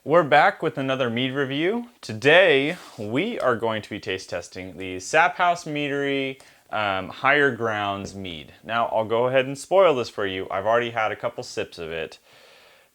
We're back with another mead review. Today we are going to be taste testing the Saphouse Meadery Higher Grounds mead. Now I'll go ahead and spoil this for you. I've already had a couple sips of it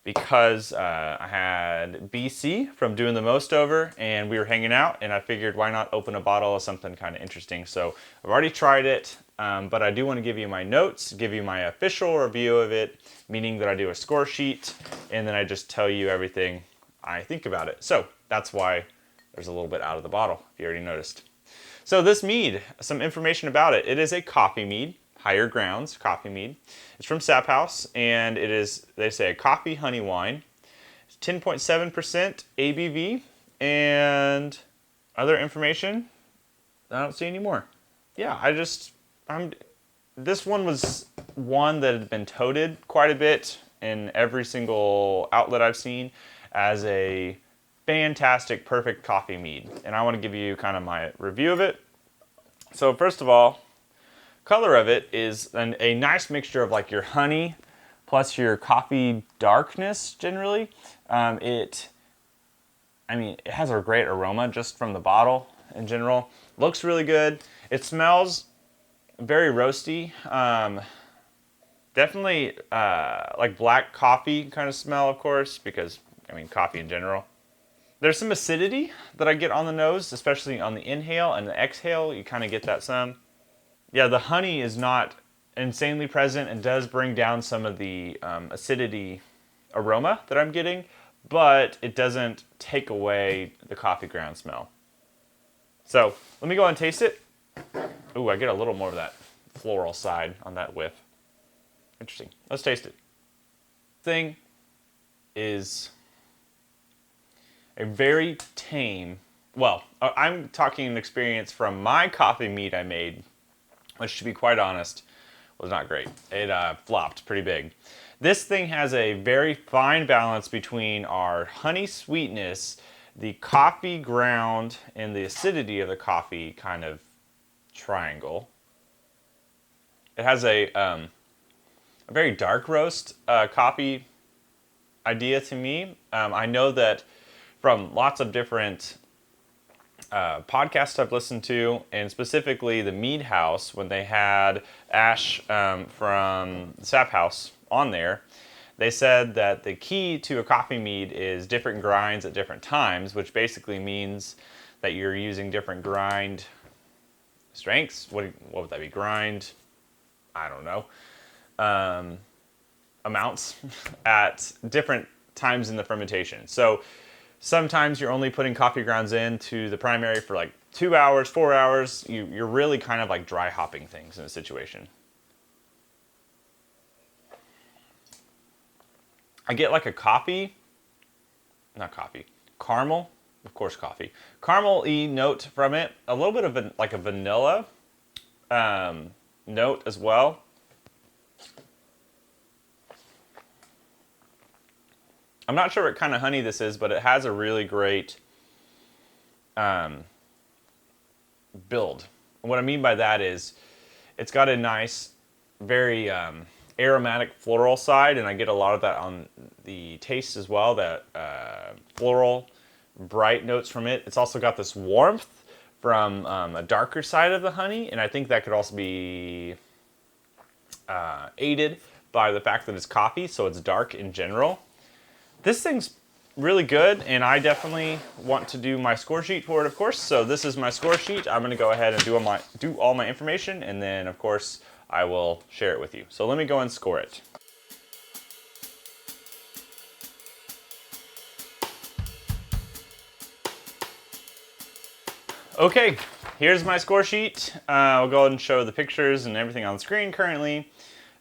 because I had BC from doing the most over and we were hanging out and I figured why not open a bottle of something kind of interesting. So I've already tried it, but I do want to give you my notes, give you my official review of it, meaning that I do a score sheet and then I just tell you everything I think about it. So that's why there's a little bit out of the bottle, if you already noticed. So this mead, some information about it. It is a coffee mead, Higher Grounds coffee mead. It's from Saphouse, and it is, they say, a coffee honey wine. It's 10.7% ABV, and other information, I don't see any more. Yeah, this one was one that had been touted quite a bit in every single outlet I've seen as a fantastic, perfect coffee mead. And I want to give you kind of my review of it. So first of all, color of it is a nice mixture of like your honey plus your coffee darkness generally. It has a great aroma just from the bottle in general. Looks really good. It smells very roasty. Definitely like black coffee kind of smell, of course, because coffee in general. There's some acidity that I get on the nose, especially on the inhale and the exhale. You kind of get that some. Yeah, the honey is not insanely present and does bring down some of the acidity aroma that I'm getting, but it doesn't take away the coffee ground smell. So let me go and taste it. Ooh, I get a little more of that floral side on that whiff. Interesting. Let's taste it. Thing is a very tame, well, I'm talking an experience from my coffee mead I made, which to be quite honest, was not great. It flopped pretty big. This thing has a very fine balance between our honey sweetness, the coffee ground, and the acidity of the coffee kind of triangle. It has a very dark roast coffee idea to me. I know that from lots of different podcasts I've listened to, and specifically the Mead House, when they had Ash from Saphouse on there, they said that the key to a coffee mead is different grinds at different times, which basically means that you're using different grind strengths. What would that be? Grind, I don't know, amounts at different times in the fermentation. So sometimes you're only putting coffee grounds into the primary for like 2 hours, 4 hours. You're really kind of like dry hopping things in a situation. I get like a caramel, of course coffee. Caramel-y note from it. A little bit of like a vanilla note as well. I'm not sure what kind of honey this is, but it has a really great build. And what I mean by that is it's got a nice, very aromatic floral side, and I get a lot of that on the taste as well, that floral, bright notes from it. It's also got this warmth from a darker side of the honey, and I think that could also be aided by the fact that it's coffee, so it's dark in general. This thing's really good, and I definitely want to do my score sheet for it, of course. So this is my score sheet. I'm going to go ahead and do all my information, and then, of course, I will share it with you. So let me go and score it. Okay, here's my score sheet. I'll go ahead and show the pictures and everything on the screen currently.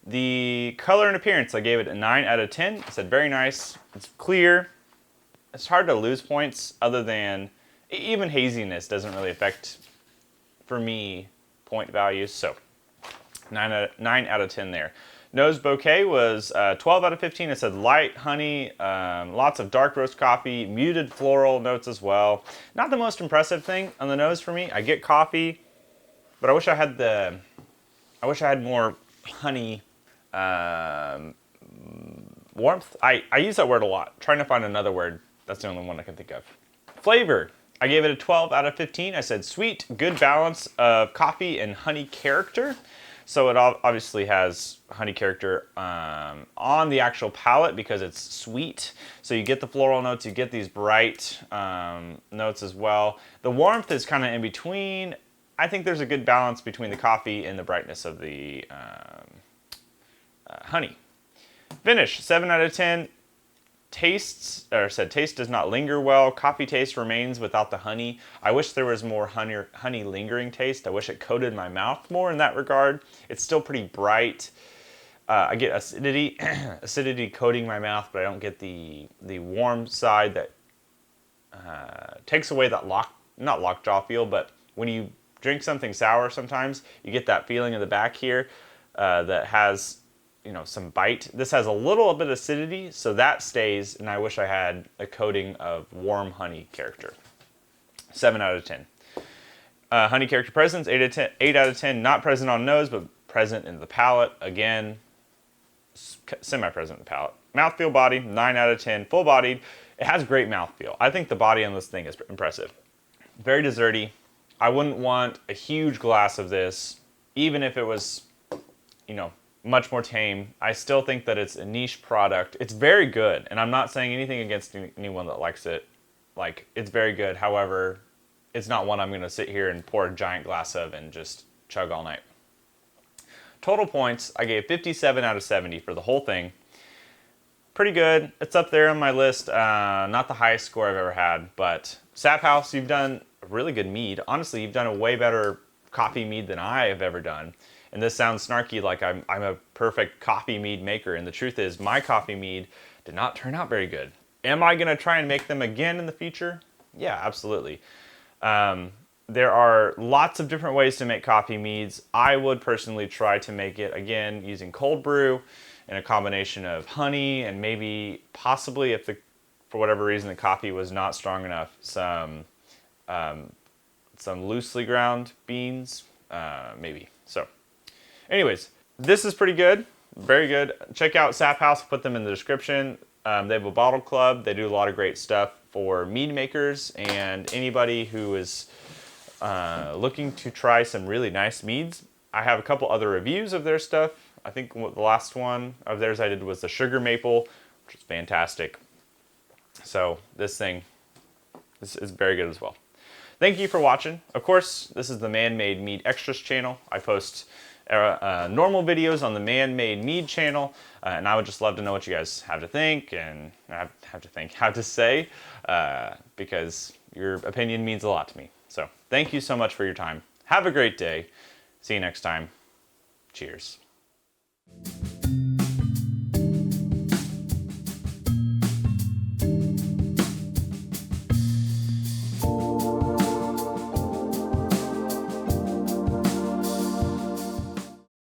The color and appearance, I gave it a 9 out of 10. I said very nice. It's clear. It's hard to lose points other than, even haziness doesn't really affect, for me, point values. So 9 out of 10 there. Nose bouquet was 12 out of 15. It said light honey, lots of dark roast coffee, muted floral notes as well. Not the most impressive thing on the nose for me. I get coffee, but I wish I had more honey warmth. I use that word a lot, trying to find another word That's the only one I can think of. Flavor. I gave it a 12 out of 15. I said sweet, good balance of coffee and honey character. So it obviously has honey character on the actual palate because it's sweet. So you get the floral notes, you get these bright notes as well. The warmth is kind of in between. I think there's a good balance between the coffee and the brightness of the honey. Finish, 7 out of 10. Taste does not linger well. Coffee taste remains without the honey. I wish there was more honey lingering taste. I wish it coated my mouth more in that regard. It's still pretty bright. I get acidity, acidity coating my mouth, but I don't get the warm side that takes away that not lockjaw feel, but when you drink something sour sometimes, you get that feeling in the back here that has, you know, some bite. This has a little bit of acidity, so that stays, and I wish I had a coating of warm honey character. 7 out of 10. Honey character presence, 8 out of 10. Not present on nose, but present in the palate. Again, semi-present in the palate. Mouthfeel body, 9 out of 10. Full bodied. It has great mouthfeel. I think the body on this thing is impressive. Very desserty. I wouldn't want a huge glass of this, even if it was, you know, much more tame. I still think that it's a niche product. It's very good, and I'm not saying anything against anyone that likes it. Like, it's very good. However, it's not one I'm going to sit here and pour a giant glass of and just chug all night. Total points, I gave 57 out of 70 for the whole thing. Pretty good. It's up there on my list. Not the highest score I've ever had, but Saphouse, you've done a really good mead. Honestly, you've done a way better coffee mead than I have ever done. And this sounds snarky, like I'm a perfect coffee mead maker, and the truth is my coffee mead did not turn out very good. Am I going to try and make them again in the future? Yeah, absolutely. There are lots of different ways to make coffee meads. I would personally try to make it again using cold brew and a combination of honey and maybe possibly, if for whatever reason the coffee was not strong enough, some loosely ground beans, maybe. So anyways, this is pretty good, very good. Check out Saphouse, put them in the description. They have a bottle club. They do a lot of great stuff for mead makers and anybody who is looking to try some really nice meads. I have a couple other reviews of their stuff. I think the last one of theirs I did was the sugar maple, which is fantastic. So this thing is very good as well. Thank you for watching. Of course, this is the Man-Made Mead Extras channel. I post normal videos on the Man-Made Mead channel, and I would just love to know what you guys have to think and have to say, because your opinion means a lot to me. So thank you so much for your time. Have a great day. See you next time. Cheers.